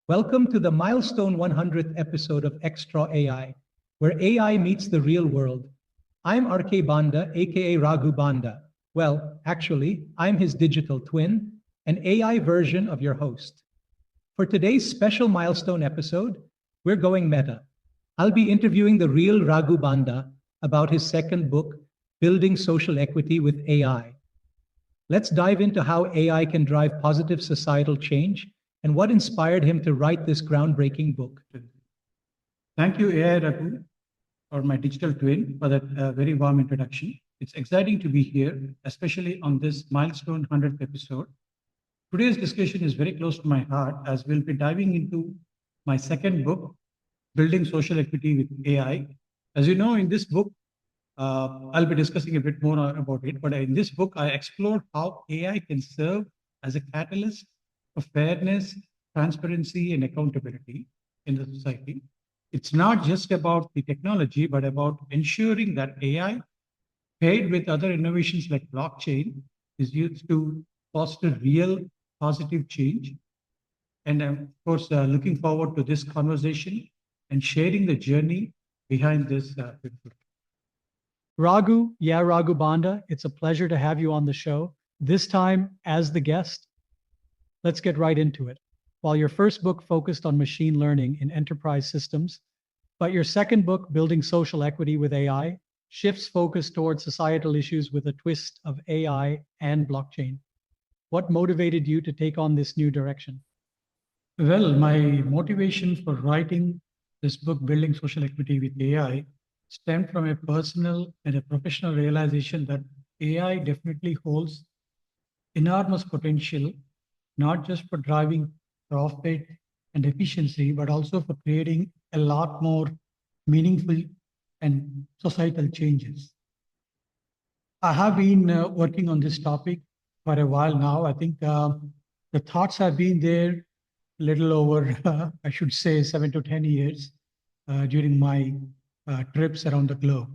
Welcome to the Milestone 100th episode of Extra AI, where AI meets the real world. I'm RK Banda, aka Raghu Banda. Well, actually, I'm his digital twin, an AI version of your host. For today's special milestone episode, we're going meta. I'll be interviewing the real Raghu Banda about his second book, Building Social Equity with AI. Let's dive into how AI can drive positive societal change and what inspired him to write this groundbreaking book. Thank you, AI Raghu, or my digital twin, for that very warm introduction. It's exciting to be here, especially on this milestone 100th episode. Today's discussion is very close to my heart as we'll be diving into my second book, Building Social Equity with AI. As you know, in this book, I'll be discussing a bit more about it, but in this book, I explored how AI can serve as a catalyst for fairness, transparency, and accountability in the society. It's not just about the technology, but about ensuring that AI, paired with other innovations like blockchain, is used to foster real positive change. And of course, looking forward to this conversation and sharing the journey behind this. Raghu Banda, it's a pleasure to have you on the show, this time as the guest. Let's get right into it. While your first book focused on machine learning in enterprise systems, but your second book, Building Social Equity with AI, shifts focus towards societal issues with a twist of AI and blockchain. What motivated you to take on this new direction? Well, my motivation for writing this book, Building Social Equity with AI, stemmed from a personal and a professional realization that AI definitely holds enormous potential, not just for driving profit and efficiency, but also for creating a lot more meaningful and societal changes. I have been working on this topic for a while now. I think the thoughts have been there little over, I should say, 7 to 10 years during my trips around the globe.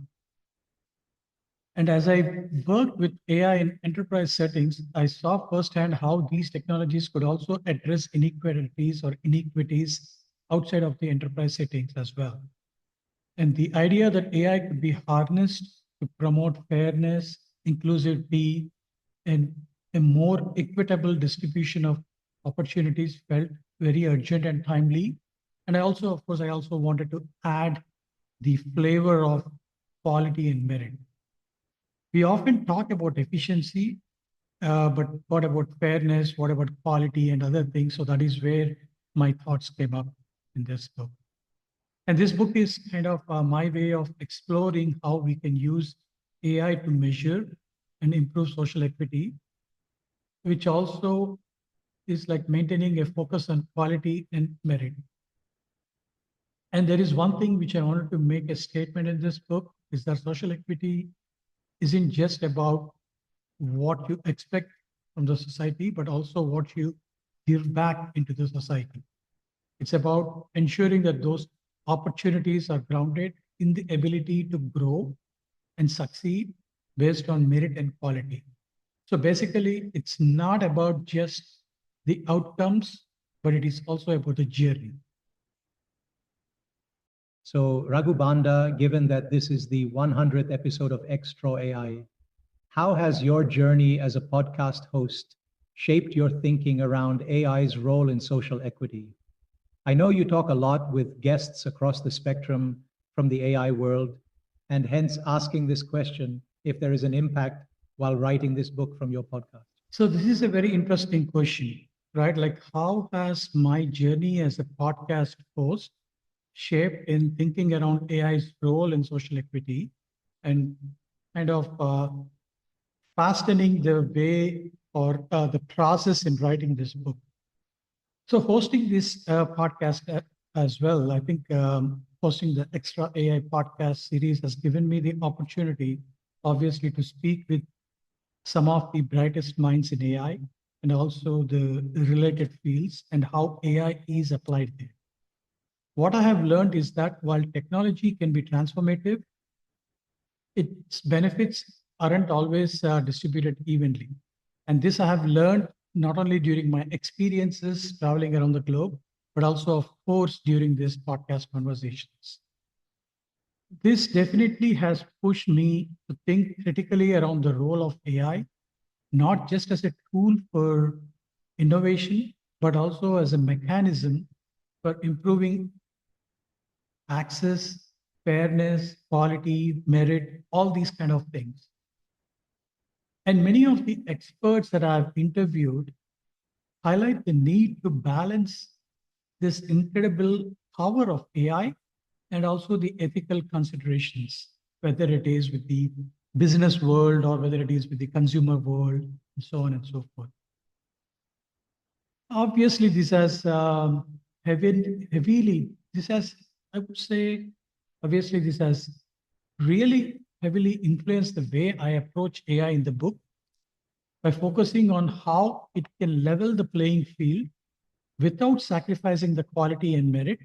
And as I worked with AI in enterprise settings, I saw firsthand how these technologies could also address inequalities or inequities outside of the enterprise settings as well. And the idea that AI could be harnessed to promote fairness, inclusivity, and a more equitable distribution of opportunities felt very urgent and timely. And I also wanted to add the flavor of quality and merit. We often talk about efficiency, but what about fairness? What about quality and other things? So that is where my thoughts came up in this book. And this book is kind of my way of exploring how we can use AI to measure and improve social equity, which also is like maintaining a focus on quality and merit. And there is one thing which I wanted to make a statement in this book is that social equity isn't just about what you expect from the society, but also what you give back into the society. It's about ensuring that those opportunities are grounded in the ability to grow and succeed based on merit and quality. So basically, it's not about just the outcomes, but it is also about the journey. So, Raghu Banda, given that this is the 100th episode of Extra AI, how has your journey as a podcast host shaped your thinking around AI's role in social equity? I know you talk a lot with guests across the spectrum from the AI world, and hence asking this question if there is an impact while writing this book from your podcast. So, this is a very interesting question, right? Like, how has my journey as a podcast host shaped in thinking around AI's role in social equity and kind of fastening the way or the process in writing this book? So, hosting this podcast as well, I think hosting the Extra AI podcast series has given me the opportunity, obviously, to speak with some of the brightest minds in AI and also the related fields and how AI is applied there. What I have learned is that while technology can be transformative, its benefits aren't always distributed evenly. And this I have learned not only during my experiences traveling around the globe, but also, of course, during these podcast conversations. This definitely has pushed me to think critically around the role of AI, not just as a tool for innovation, but also as a mechanism for improving access, fairness, quality, merit, all these kind of things. And many of the experts that I've interviewed highlight the need to balance this incredible power of AI and also the ethical considerations, whether it is with the business world or whether it is with the consumer world, and so on and so forth. Obviously, this has this has, I would say, obviously, this has really heavily influenced the way I approach AI in the book by focusing on how it can level the playing field without sacrificing the quality and merit,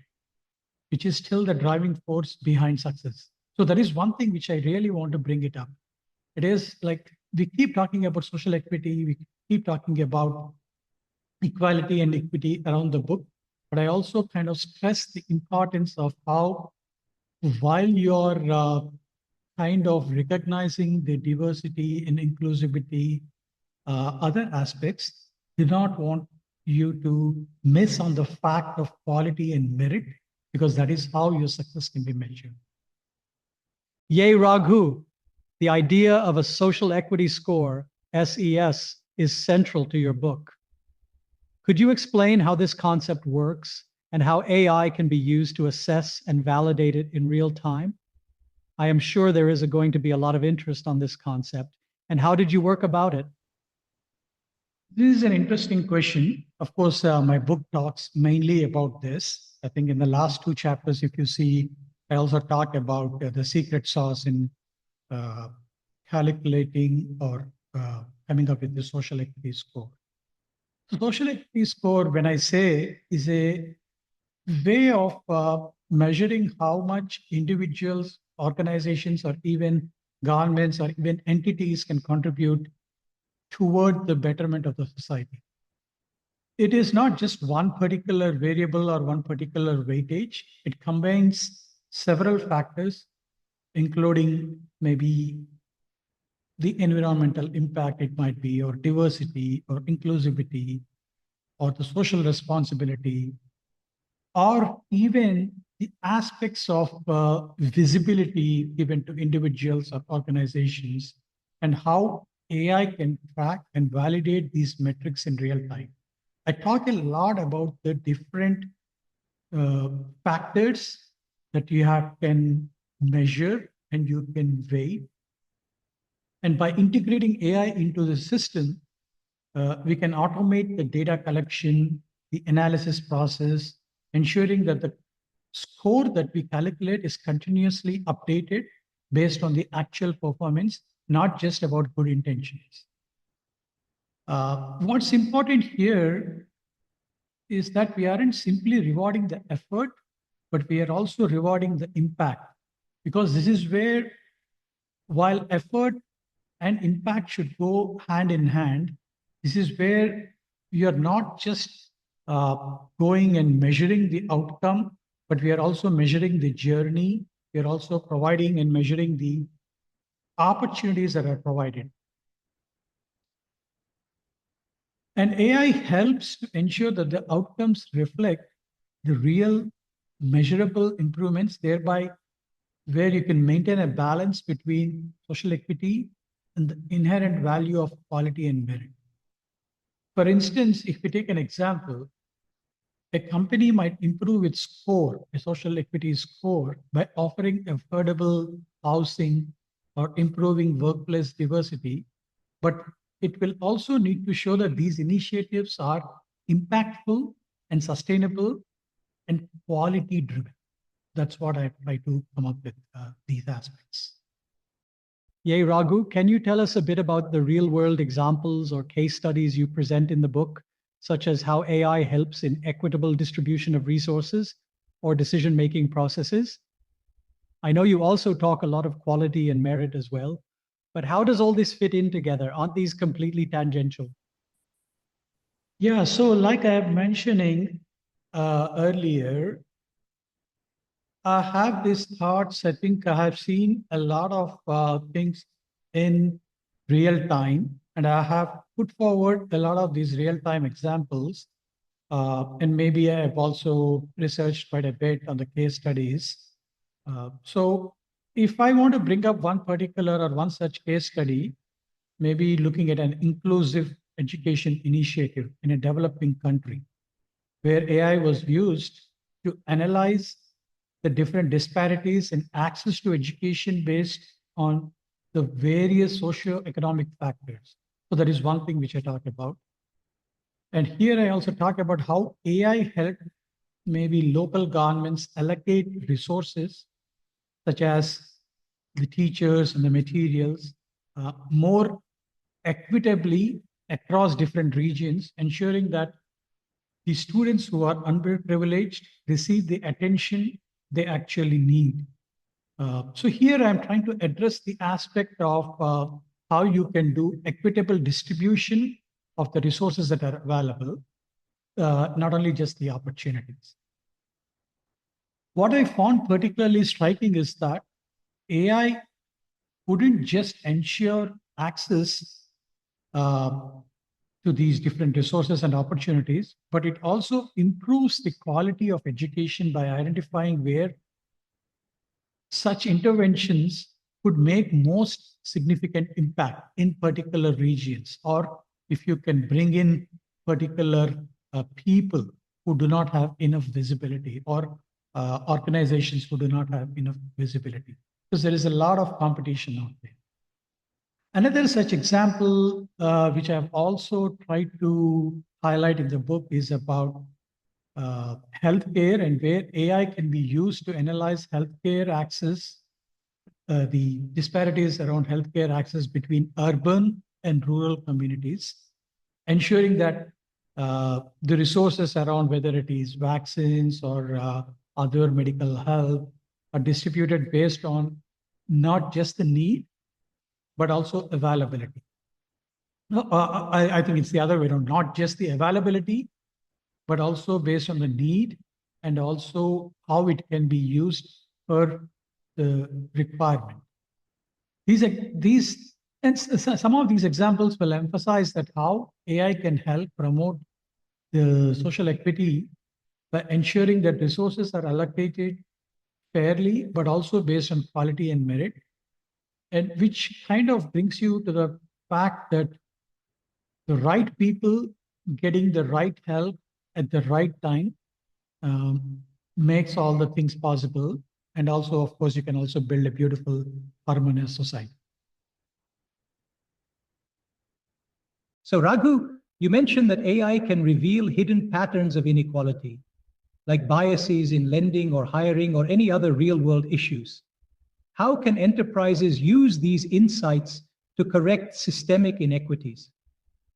which is still the driving force behind success. So that is one thing which I really want to bring it up. It is like we keep talking about social equity, we keep talking about equality and equity around the book, but I also kind of stress the importance of how, while you're kind of recognizing the diversity and inclusivity, other aspects, do not want you to miss on the fact of quality and merit, because that is how your success can be measured. Yay, Raghu. The idea of a social equity score, SES, is central to your book. Could you explain how this concept works and how AI can be used to assess and validate it in real time? I am sure there is going to be a lot of interest on this concept. And how did you work about it? This is an interesting question. Of course, my book talks mainly about this. I think in the last two chapters, if you see, I also talk about the secret sauce in calculating or coming up with the social equity score. Social equity score, when I say, is a way of measuring how much individuals, organizations, or even governments or even entities can contribute toward the betterment of the society. It is not just one particular variable or one particular weightage. It combines several factors, including maybe the environmental impact it might be, or diversity, or inclusivity, or the social responsibility, or even the aspects of visibility given to individuals or organizations, and how AI can track and validate these metrics in real time. I talk a lot about the different factors that you can measure and you can weigh. And by integrating AI into the system, we can automate the data collection, the analysis process, ensuring that the score that we calculate is continuously updated based on the actual performance, not just about good intentions. What's important here is that we aren't simply rewarding the effort, but we are also rewarding the impact. Because this is where, while effort and impact should go hand in hand, this is where we are not just going and measuring the outcome, but we are also measuring the journey. We are also providing and measuring the opportunities that are provided. And AI helps to ensure that the outcomes reflect the real measurable improvements, thereby where you can maintain a balance between social equity and the inherent value of quality and merit. For instance, if we take an example, a company might improve its score, a social equity score, by offering affordable housing or improving workplace diversity, but it will also need to show that these initiatives are impactful and sustainable and quality driven. That's what I try to come up with these aspects. Yay, Raghu, can you tell us a bit about the real world examples or case studies you present in the book, such as how AI helps in equitable distribution of resources or decision-making processes? I know you also talk a lot of quality and merit as well, but how does all this fit in together? Aren't these completely tangential? Yeah, so like I am mentioning, earlier, I have this thoughts. I think I have seen a lot of things in real time, and I have put forward a lot of these real time examples. And maybe I've also researched quite a bit on the case studies. So, if I want to bring up one particular or one such case study, maybe looking at an inclusive education initiative in a developing country where AI was used to analyze the different disparities in access to education based on the various socio-economic factors. So that is one thing which I talk about. And here I also talk about how AI helped maybe local governments allocate resources such as the teachers and the materials more equitably across different regions, ensuring that the students who are underprivileged receive the attention they actually need. So here I'm trying to address the aspect of how you can do equitable distribution of the resources that are available, not only just the opportunities. What I found particularly striking is that AI wouldn't just ensure access to these different resources and opportunities, but it also improves the quality of education by identifying where such interventions could make most significant impact in particular regions, or if you can bring in particular people who do not have enough visibility, or organizations who do not have enough visibility, because there is a lot of competition out there. Another such example, which I've also tried to highlight in the book, is about healthcare and where AI can be used to analyze healthcare access, the disparities around healthcare access between urban and rural communities, ensuring that the resources around, whether it is vaccines or other medical help, are distributed based on not just the need, but also availability. No, I think it's the other way around, not just the availability, but also based on the need and also how it can be used for the requirement. Some of these examples will emphasize that how AI can help promote the social equity by ensuring that resources are allocated fairly, but also based on quality and merit, and which kind of brings you to the fact that the right people getting the right help at the right time makes all the things possible. And also, of course, you can also build a beautiful, harmonious society. So, Raghu, you mentioned that AI can reveal hidden patterns of inequality, like biases in lending or hiring or any other real-world issues. How can enterprises use these insights to correct systemic inequities?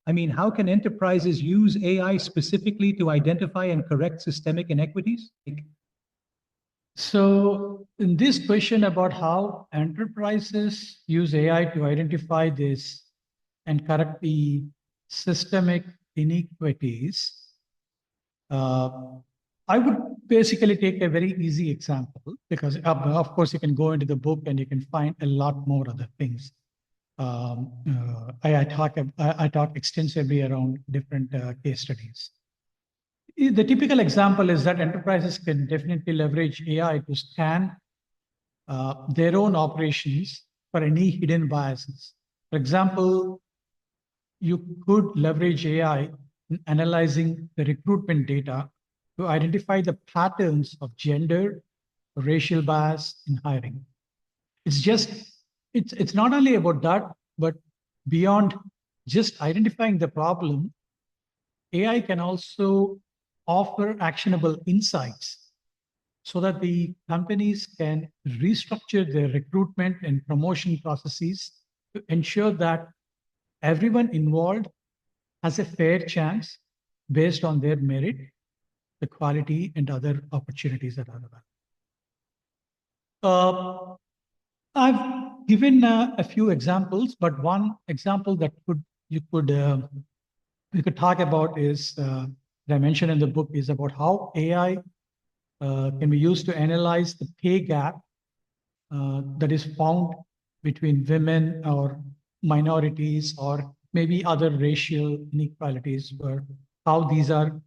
I mean, how can enterprises use AI specifically to identify and correct systemic inequities? So, in this question about how enterprises use AI to identify this and correct the systemic inequities, I would basically take a very easy example because, of course, you can go into the book and you can find a lot more other things. I talk extensively around different case studies. The typical example is that enterprises can definitely leverage AI to scan their own operations for any hidden biases. For example, you could leverage AI in analyzing the recruitment data to identify the patterns of gender, racial bias in hiring. It's not only about that, but beyond just identifying the problem, AI can also offer actionable insights so that the companies can restructure their recruitment and promotion processes to ensure that everyone involved has a fair chance based on their merit, the quality, and other opportunities that are available. I've given a few examples, but one example that we could talk about is that I mentioned in the book is about how AI can be used to analyze the pay gap that is found between women or minorities or maybe other racial inequalities, where how these are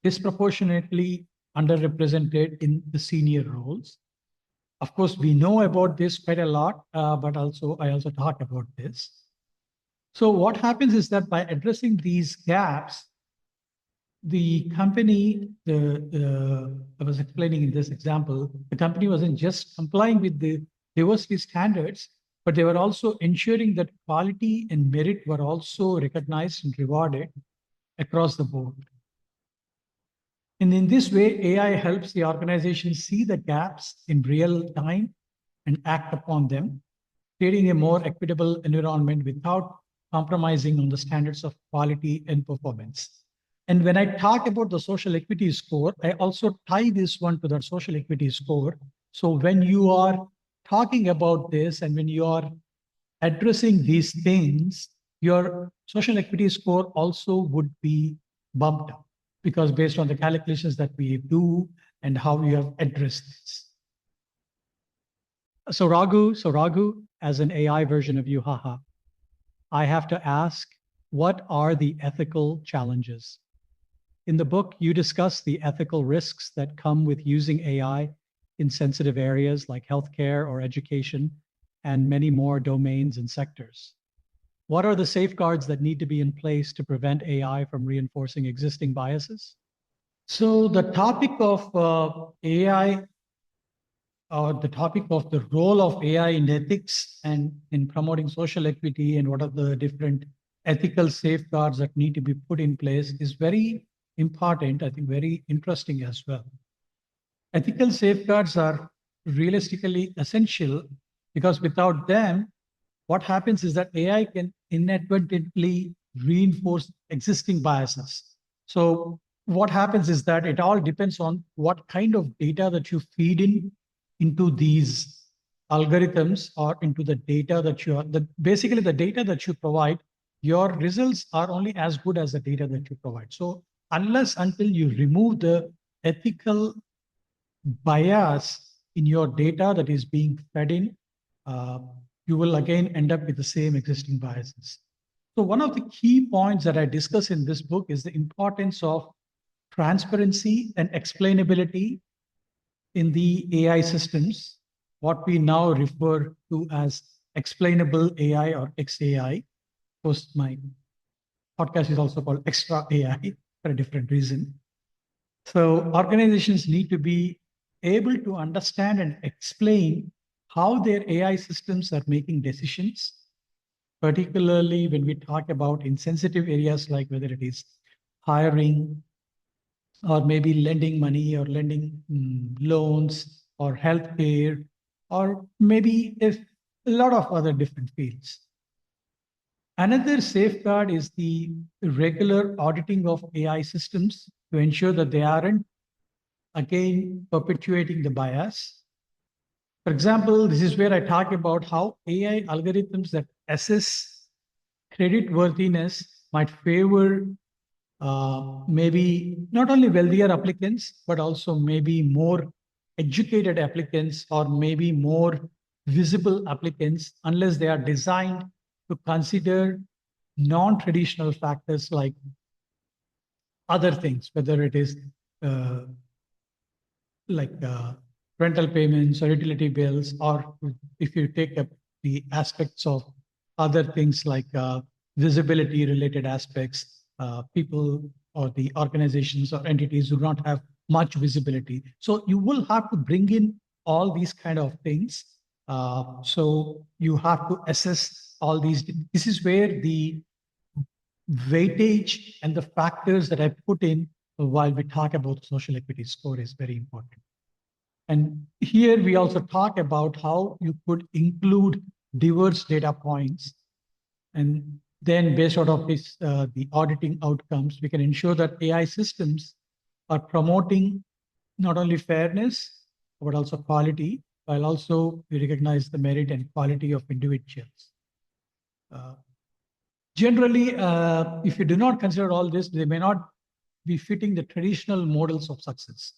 disproportionately underrepresented in the senior roles. Of course, we know about this quite a lot, but I also talk about this. So what happens is that by addressing these gaps, the company, I was explaining in this example, the company wasn't just complying with the diversity standards, but they were also ensuring that quality and merit were also recognized and rewarded across the board. And in this way, AI helps the organization see the gaps in real time and act upon them, creating a more equitable environment without compromising on the standards of quality and performance. And when I talk about the social equity score, I also tie this one to the social equity score. So when you are talking about this and when you are addressing these things, your social equity score also would be bumped up, because based on the calculations that we do and how you have addressed this. So Raghu, as an AI version of you, haha, I have to ask, what are the ethical challenges? In the book, you discuss the ethical risks that come with using AI in sensitive areas like healthcare or education, and many more domains and sectors. What are the safeguards that need to be in place to prevent AI from reinforcing existing biases? So the topic of AI, or the topic of the role of AI in ethics and in promoting social equity and what are the different ethical safeguards that need to be put in place is very important, I think very interesting as well. Ethical safeguards are realistically essential because without them, what happens is that AI can inadvertently reinforce existing biases. So what happens is that it all depends on what kind of data that you feed into these algorithms or into the data that you are, basically the data that you provide, your results are only as good as the data that you provide. So until you remove the ethical bias in your data that is being fed in, you will again end up with the same existing biases. So one of the key points that I discuss in this book is the importance of transparency and explainability in the AI systems, what we now refer to as explainable AI or XAI. Of course, my podcast is also called Extra AI for a different reason. So organizations need to be able to understand and explain how their AI systems are making decisions, particularly when we talk about insensitive areas like whether it is hiring or maybe lending money or lending loans or healthcare, or maybe a lot of other different fields. Another safeguard is the regular auditing of AI systems to ensure that they aren't, again, perpetuating the bias. For example, this is where I talk about how AI algorithms that assess credit worthiness might favor maybe not only wealthier applicants, but also maybe more educated applicants or maybe more visible applicants, unless they are designed to consider non-traditional factors like other things, whether it is rental payments or utility bills, or if you take up the aspects of other things like visibility related aspects, people or the organizations or entities do not have much visibility. So you will have to bring in all these kind of things. So you have to assess all these. This is where the weightage and the factors that I put in while we talk about social equity score is very important. And here we also talk about how you could include diverse data points. And then based out of this, the auditing outcomes, we can ensure that AI systems are promoting not only fairness, but also quality, while also we recognize the merit and quality of individuals. Generally, if you do not consider all this, they may not befitting the traditional models of success.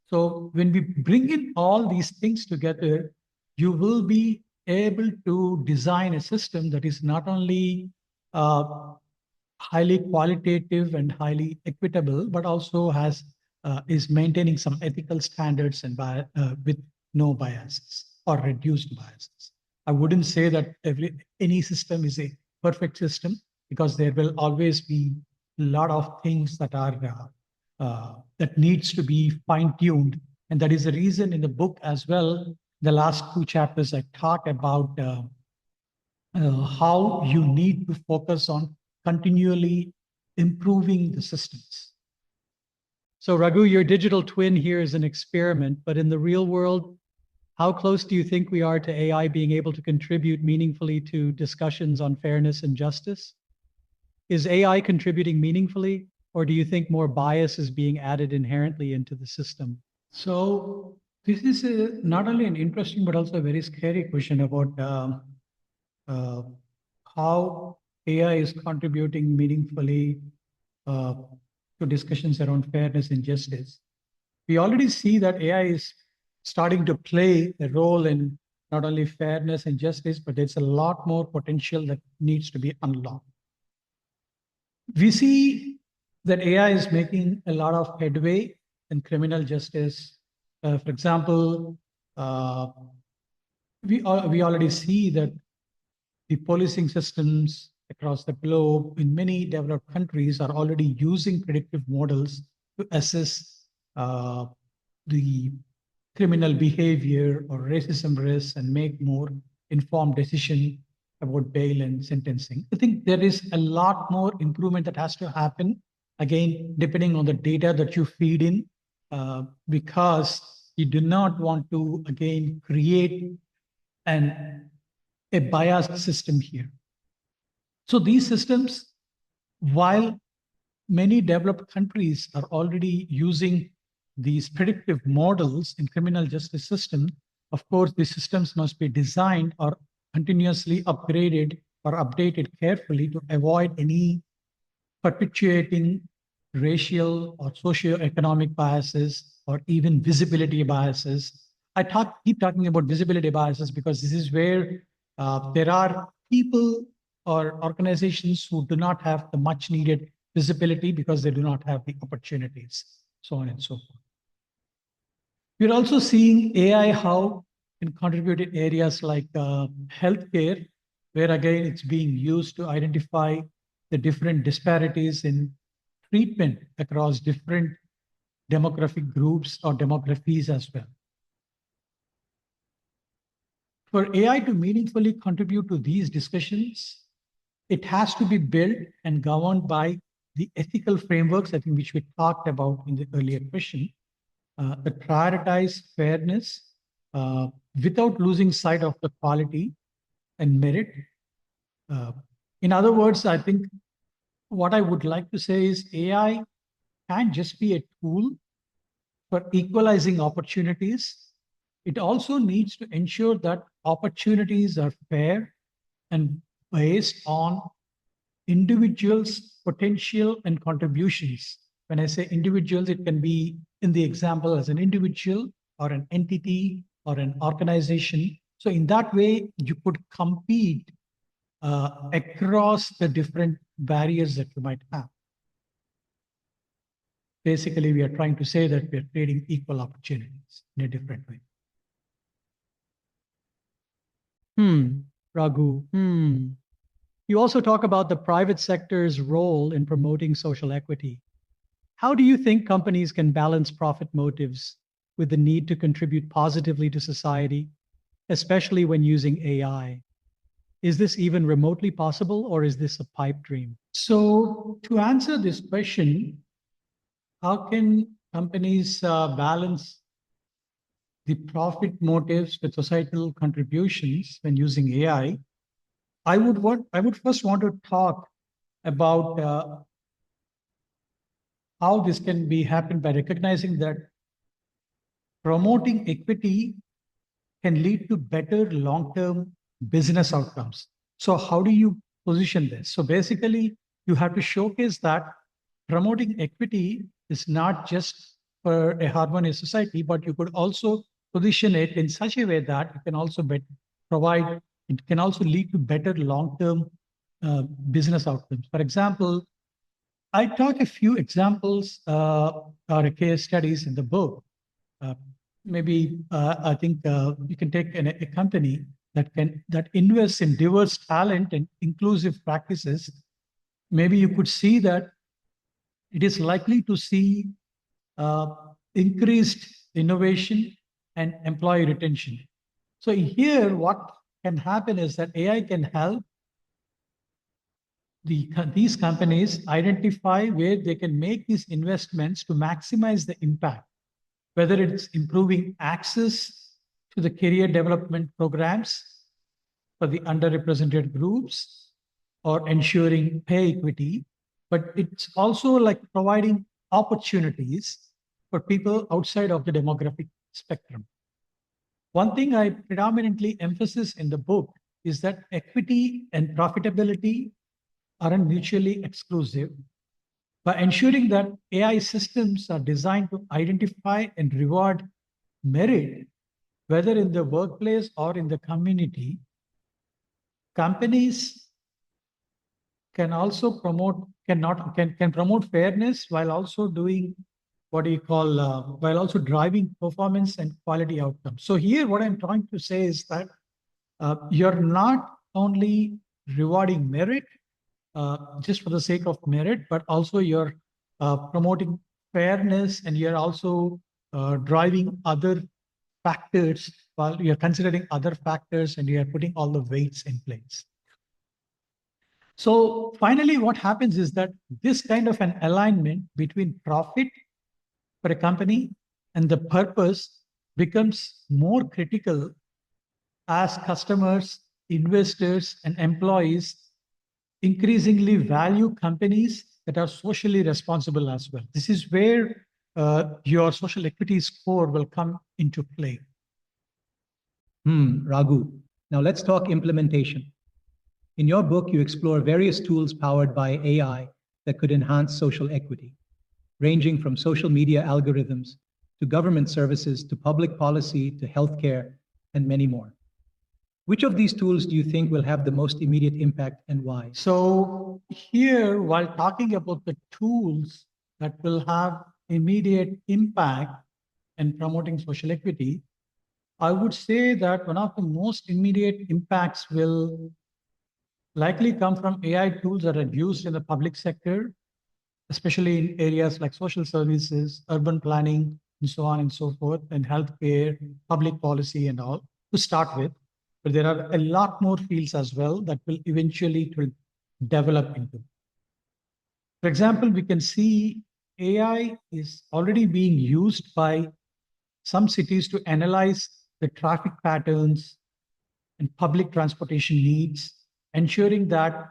So when we bring in all these things together, you will be able to design a system that is not only highly qualitative and highly equitable, but also is maintaining some ethical standards and with no biases or reduced biases. I wouldn't say that any system is a perfect system, because there will always be a lot of things that are that needs to be fine-tuned, and that is the reason in the book as well. The last 2 chapters I talk about how you need to focus on continually improving the systems. So, Raghu, your digital twin here is an experiment, but in the real world, how close do you think we are to AI being able to contribute meaningfully to discussions on fairness and justice? Is AI contributing meaningfully, or do you think more bias is being added inherently into the system? So this is not only an interesting but also a very scary question about how AI is contributing meaningfully to discussions around fairness and justice. We already see that AI is starting to play a role in not only fairness and justice, but there's a lot more potential that needs to be unlocked. We see that AI is making a lot of headway in criminal justice. For example, we already see that the policing systems across the globe in many developed countries are already using predictive models to assess the criminal behavior or racism risks and make more informed decision about bail and sentencing. I think there is a lot more improvement that has to happen, again, depending on the data that you feed in, because you do not want to, again, create a biased system here. So these systems, while many developed countries are already using these predictive models in criminal justice system, of course, these systems must be designed or continuously upgraded or updated carefully to avoid any perpetuating racial or socioeconomic biases or even visibility biases. Keep talking about visibility biases because this is where there are people or organizations who do not have the much needed visibility because they do not have the opportunities, so on and so forth. We're also seeing AI how can contribute in areas like healthcare, where again it's being used to identify the different disparities in treatment across different demographic groups or demographies as well. For AI to meaningfully contribute to these discussions, it has to be built and governed by the ethical frameworks, I think, which we talked about in the earlier question, that prioritize fairness without losing sight of the quality and merit. In other words, I think what I would like to say is AI can't just be a tool for equalizing opportunities. It also needs to ensure that opportunities are fair and based on individuals' potential and contributions. When I say individuals, it can be in the example as an individual or an entity or an organization. So in that way, you could compete across the different barriers that you might have. Basically, we are trying to say that we are creating equal opportunities in a different way. Raghu. You also talk about the private sector's role in promoting social equity. How do you think companies can balance profit motives with the need to contribute positively to society, especially when using AI? Is this even remotely possible, or is this a pipe dream? So to answer this question, how can companies balance the profit motives with societal contributions when using AI? I would first want to talk about how this can be happened by recognizing that promoting equity can lead to better long-term business outcomes. So how do you position this? So basically, you have to showcase that promoting equity is not just for a harmonious society, but you could also position it in such a way that it can also provide, it can also lead to better long-term business outcomes. For example, I talk a few examples or case studies in the book. Uh, Maybe I think you can take a company that invests in diverse talent and inclusive practices. Maybe you could see that it is likely to see uh, increased innovation and employee retention. So here, what can happen is that AI can help these companies identify where they can make these investments to maximize the impact, whether it's improving access to the career development programs for the underrepresented groups or ensuring pay equity, but it's also like providing opportunities for people outside of the demographic spectrum. One thing I predominantly emphasize in the book is that equity and profitability aren't mutually exclusive. By ensuring that AI systems are designed to identify and reward merit, whether in the workplace or in the community, companies can also can promote fairness while also doing what do you call while also driving performance and quality outcomes. So here, what I'm trying to say is that you're not only rewarding merit just for the sake of merit, but also you're promoting fairness and you're also driving other factors while you're considering other factors and you're putting all the weights in place. So finally, what happens is that this kind of an alignment between profit for a company and the purpose becomes more critical as customers, investors, and employees increasingly value companies that are socially responsible as well. This is where your social equity score will come into play. Raghu. Now let's talk implementation. In your book, you explore various tools powered by AI that could enhance social equity, ranging from social media algorithms to government services to public policy to healthcare and many more. Which of these tools do you think will have the most immediate impact and why? So here, while talking about the tools that will have immediate impact in promoting social equity, I would say that one of the most immediate impacts will likely come from AI tools that are used in the public sector, especially in areas like social services, urban planning, and so on and so forth, and healthcare, public policy, and all to start with. But there are a lot more fields as well that will eventually develop into. For example, we can see AI is already being used by some cities to analyze the traffic patterns and public transportation needs, ensuring that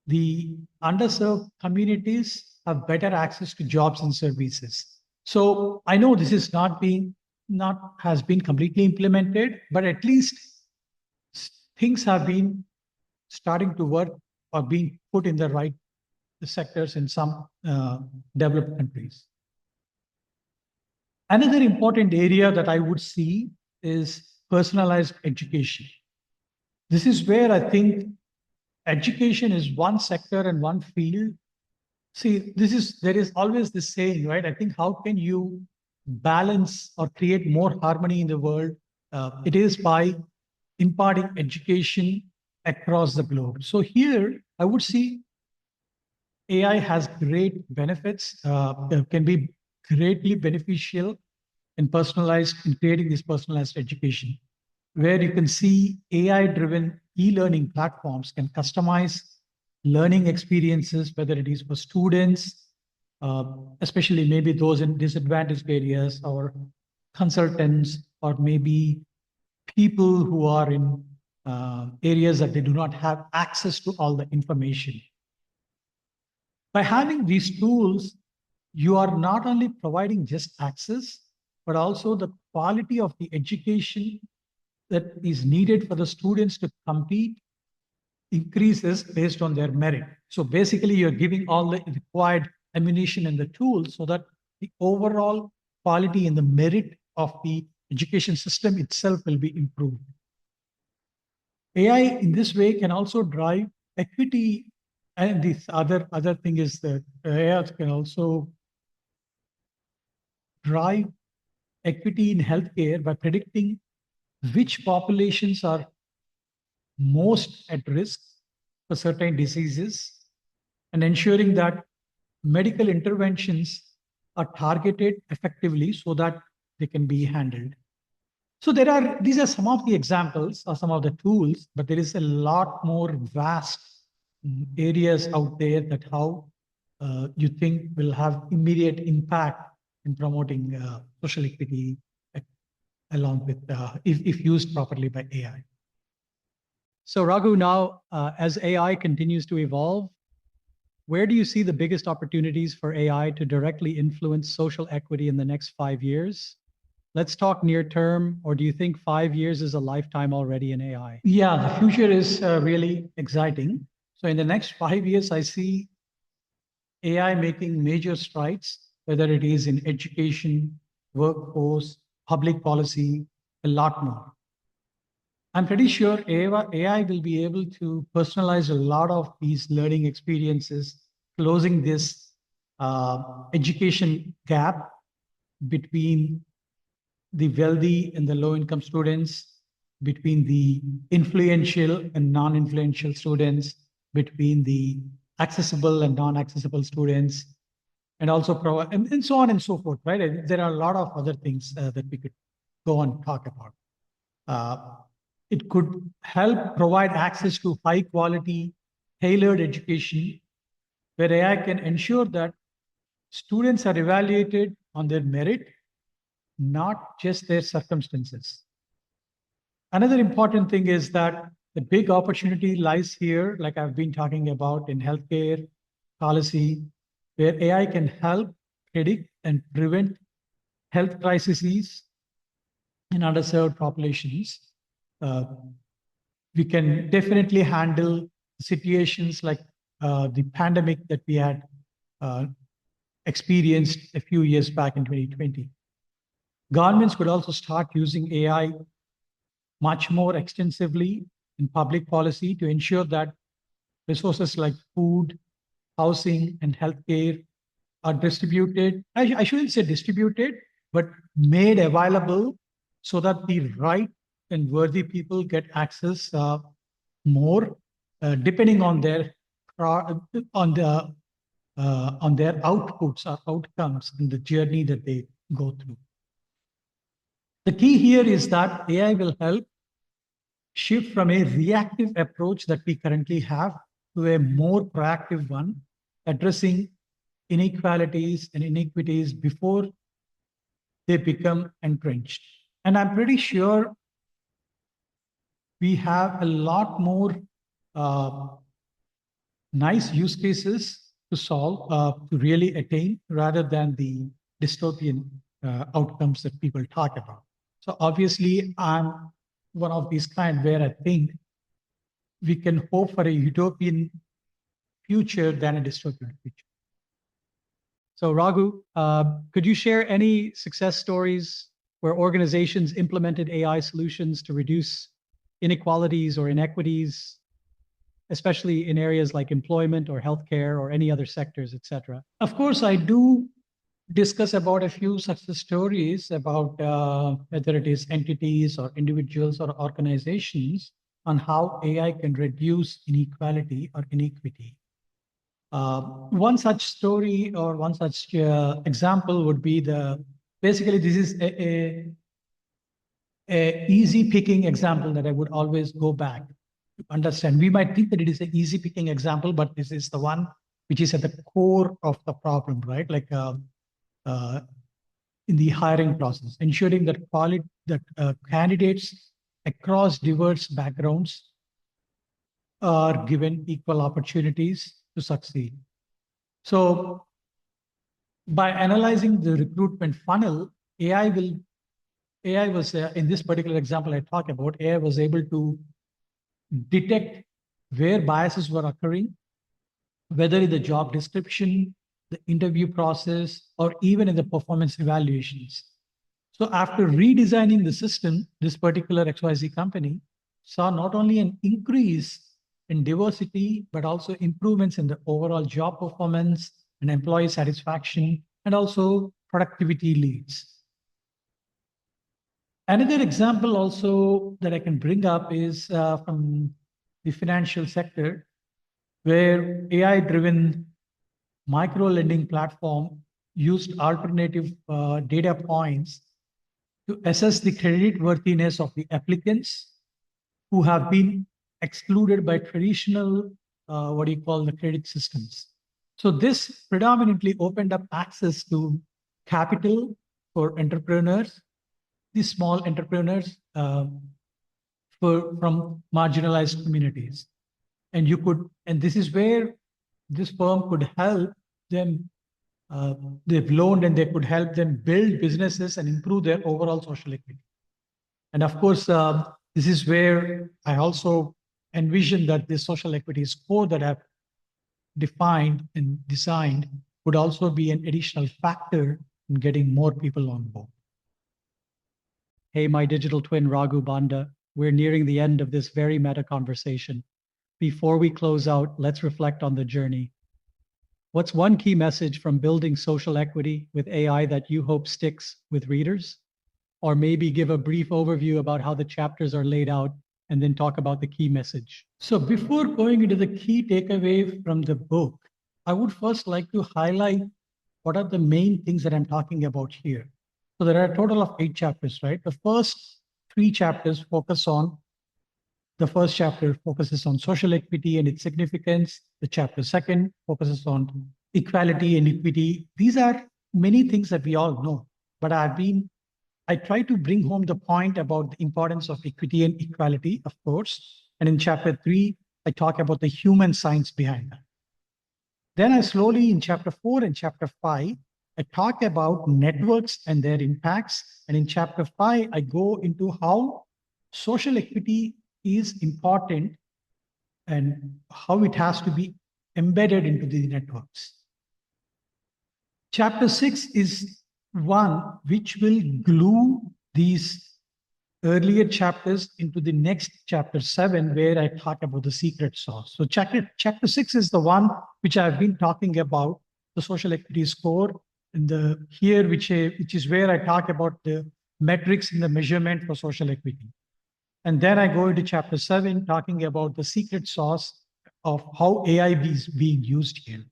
the underserved communities have better access to jobs and services. So I know this is not has been completely implemented, but at least things have been starting to work or being put in the right sectors in some developed countries. Another important area that I would see is personalized education. This is where I think education is one sector and one field. See, there is always this saying, right? I think how can you balance or create more harmony in the world? It is by imparting education across the globe. So here, I would see AI has great benefits, can be greatly beneficial in creating this personalized education, where you can see AI-driven e-learning platforms can customize learning experiences, whether it is for students, especially maybe those in disadvantaged areas, or consultants, or maybe people who are in areas that they do not have access to all the information. By having these tools, you are not only providing just access, but also the quality of the education that is needed for the students to compete increases based on their merit. So basically, you're giving all the required ammunition and the tools so that the overall quality and the merit of the education system itself will be improved. AI in this way can also drive equity, and this other thing is that AI can also drive equity in healthcare by predicting which populations are most at risk for certain diseases and ensuring that medical interventions are targeted effectively so that they can be handled. So these are some of the examples or some of the tools, but there is a lot more vast areas out there that how you think will have immediate impact in promoting social equity along with if used properly by AI. So Raghu, now as AI continues to evolve, where do you see the biggest opportunities for AI to directly influence social equity in the next 5 years? Let's talk near term, or do you think 5 years is a lifetime already in AI? Yeah, the future is really exciting. So in the next 5 years, I see AI making major strides, whether it is in education, workforce, public policy, a lot more. I'm pretty sure AI will be able to personalize a lot of these learning experiences, closing this education gap between the wealthy and the low-income students, between the influential and non-influential students, between the accessible and non-accessible students, and also provide, and so on and so forth, right? There are a lot of other things that we could go and talk about. It could help provide access to high quality, tailored education where AI can ensure that students are evaluated on their merit, not just their circumstances. Another important thing is that the big opportunity lies here, like I've been talking about in healthcare policy, where AI can help predict and prevent health crises in underserved populations. We can definitely handle situations like the pandemic that we had experienced a few years back in 2020. Governments could also start using AI much more extensively in public policy to ensure that resources like food, housing, and healthcare are distributed. I shouldn't say distributed, but made available so that the right and worthy people get access more, depending on their outputs or outcomes in the journey that they go through. The key here is that AI will help shift from a reactive approach that we currently have to a more proactive one, addressing inequalities and inequities before they become entrenched. And I'm pretty sure we have a lot more nice use cases to solve, to really attain, rather than the dystopian outcomes that people talk about. So obviously, I'm one of these kind where I think we can hope for a utopian future than a dystopian future. So Raghu, could you share any success stories where organizations implemented AI solutions to reduce inequalities or inequities, especially in areas like employment or healthcare or any other sectors, et cetera? Of course, I do discuss about a few success stories about whether it is entities or individuals or organizations on how AI can reduce inequality or inequity. One such story or one such example would be basically this is a easy picking example that I would always go back to understand. We might think that it is an easy picking example, but this is the one which is at the core of the problem, right? Like in the hiring process, ensuring that candidates across diverse backgrounds are given equal opportunities to succeed. So by analyzing the recruitment funnel, AI was, in this particular example I talk about, AI was able to detect where biases were occurring, whether in the job description, the interview process, or even in the performance evaluations. So after redesigning the system, this particular XYZ company saw not only an increase in diversity, but also improvements in the overall job performance and employee satisfaction, and also productivity leads. Another example also that I can bring up is from the financial sector, where AI-driven micro lending platform used alternative data points to assess the credit worthiness of the applicants who have been excluded by traditional, the credit systems. So this predominantly opened up access to capital for entrepreneurs, these small entrepreneurs from marginalized communities. And this is where this firm could help them. They've loaned and they could help them build businesses and improve their overall social equity. And of course, this is where I also envision that this social equity score that I've defined and designed would also be an additional factor in getting more people on board. Hey, my digital twin, Raghu Banda, we're nearing the end of this very meta conversation. Before we close out, let's reflect on the journey. What's one key message from building social equity with AI that you hope sticks with readers? Or maybe give a brief overview about how the chapters are laid out and then talk about the key message. So before going into the key takeaway from the book, I would first like to highlight what are the main things that I'm talking about here. So there are a total of 8 chapters, right? The first 3 chapters the first chapter focuses on social equity and its significance. The chapter second focuses on equality and equity. These are many things that we all know, but I try to bring home the point about the importance of equity and equality, of course. And in chapter 3, I talk about the human science behind that. Then I slowly, in chapter 4 and chapter 5, I talk about networks and their impacts. And in chapter 5, I go into how social equity is important and how it has to be embedded into the networks. Chapter 6 is one which will glue these earlier chapters into the next chapter 7, where I talk about the secret sauce. So chapter 6 is the one which I've been talking about, the social equity score, and which is where I talk about the metrics in the measurement for social equity. And then I go into chapter 7, talking about the secret sauce of how AI is being used here.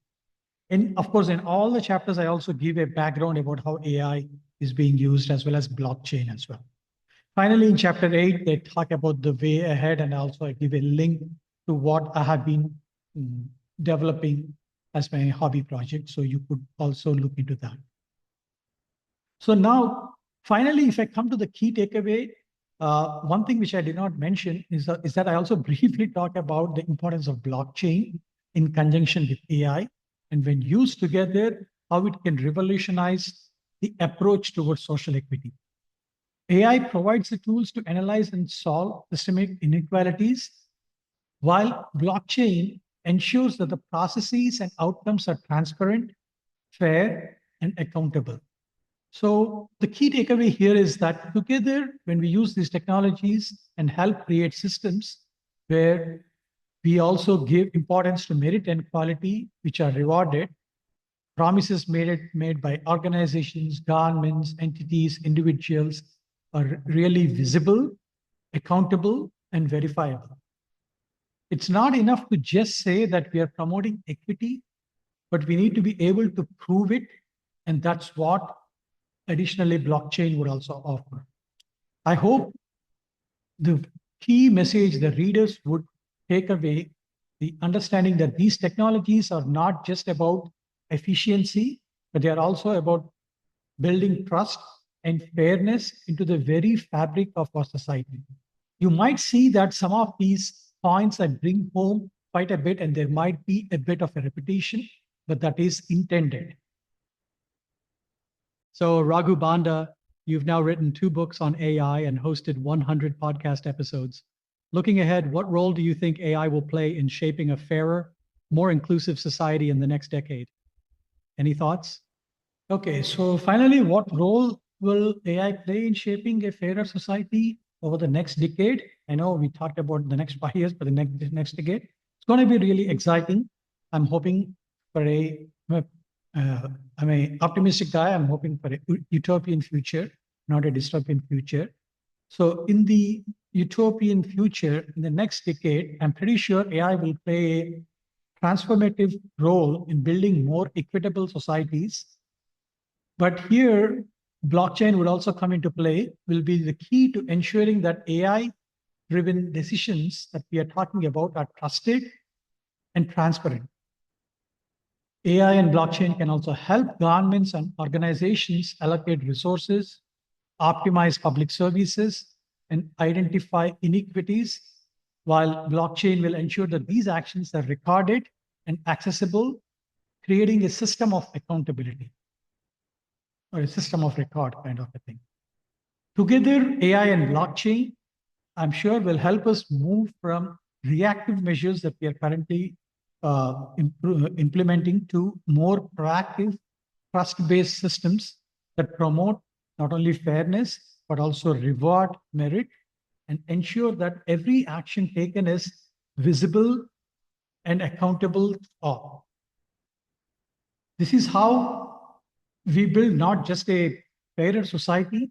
And of course, in all the chapters, I also give a background about how AI is being used, as well as blockchain as well. Finally, in chapter 8, they talk about the way ahead, and also I give a link to what I have been developing as my hobby project. So you could also look into that. So now, finally, if I come to the key takeaway, one thing which I did not mention is that I also briefly talk about the importance of blockchain in conjunction with AI. And when used together, how it can revolutionize the approach towards social equity. AI provides the tools to analyze and solve systemic inequalities, while blockchain ensures that the processes and outcomes are transparent, fair, and accountable. So the key takeaway here is that together, when we use these technologies and help create systems where we also give importance to merit and quality, which are rewarded, promises made by organizations, governments, entities, individuals are really visible, accountable, and verifiable. It's not enough to just say that we are promoting equity, but we need to be able to prove it. And that's what additionally blockchain would also offer. I hope the key message the readers would take away the understanding that these technologies are not just about efficiency, but they are also about building trust and fairness into the very fabric of our society. You might see that some of these points I bring home quite a bit, and there might be a bit of a repetition, but that is intended. So Raghu Banda, you've now written 2 books on AI and hosted 100 podcast episodes. Looking ahead, what role do you think AI will play in shaping a fairer, more inclusive society in the next decade? Any thoughts? Okay, so finally, what role will AI play in shaping a fairer society over the next decade? I know we talked about the next 5 years, but the next decade, it's going to be really exciting. I'm hoping for I'm a optimistic guy. I'm hoping for a utopian future, not a dystopian future. So in the utopian future, in the next decade, I'm pretty sure AI will play a transformative role in building more equitable societies. But here, blockchain would also come into play, will be the key to ensuring that AI driven decisions that we are talking about are trusted and transparent. AI and blockchain can also help governments and organizations allocate resources, optimize public services, and identify inequities, while blockchain will ensure that these actions are recorded and accessible, creating a system of accountability or a system of record kind of a thing. Together, AI and blockchain, I'm sure, will help us move from reactive measures that we are currently implementing to more proactive, trust-based systems that promote not only fairness, but also reward merit and ensure that every action taken is visible and accountable to all. This is how we build not just a fairer society,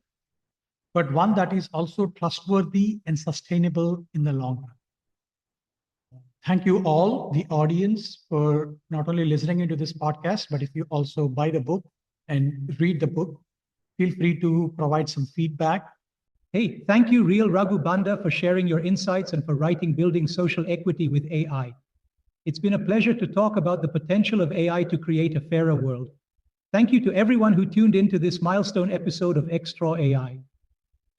but one that is also trustworthy and sustainable in the long run. Thank you all, the audience, for not only listening into this podcast, but if you also buy the book and read the book, feel free to provide some feedback. Hey, thank you, real Raghu Banda, for sharing your insights and for writing Building Social Equity with AI. It's been a pleasure to talk about the potential of AI to create a fairer world. Thank you to everyone who tuned into this milestone episode of Extra AI.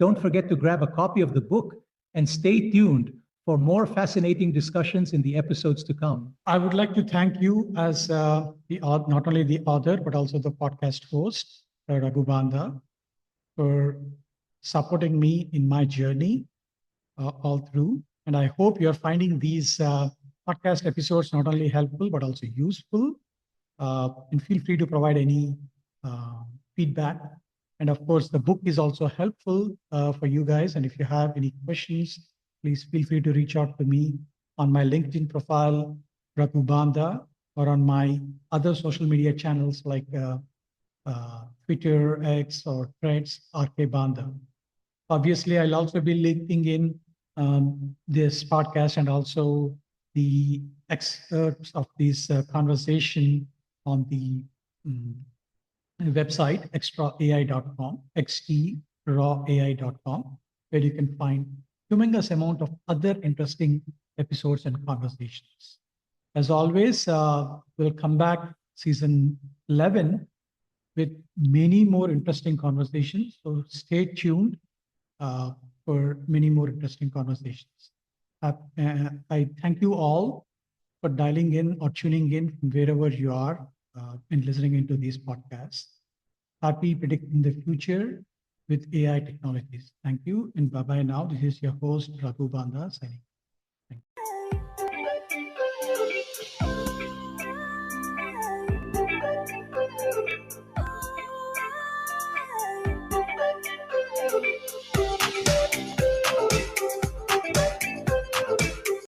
Don't forget to grab a copy of the book and stay tuned for more fascinating discussions in the episodes to come. I would like to thank you as not only the author, but also the podcast host, Raghu Banda, for supporting me in my journey all through. And I hope you're finding these podcast episodes not only helpful, but also useful. And feel free to provide any feedback. And of course, the book is also helpful for you guys. And if you have any questions, please feel free to reach out to me on my LinkedIn profile, Raghu Banda, or on my other social media channels like Twitter, X, or Threads, rkbanda. Obviously, I'll also be linking in this podcast and also the excerpts of this conversation on the website extraai.com, xtrawai.com, where you can find humongous amount of other interesting episodes and conversations. As always, we'll come back season 11 with many more interesting conversations. So stay tuned for many more interesting conversations. I thank you all for dialing in or tuning in from wherever you are and listening into these podcasts. Happy predicting the future with AI technologies. Thank you and bye-bye now. This is your host, Raghu Banda, signing.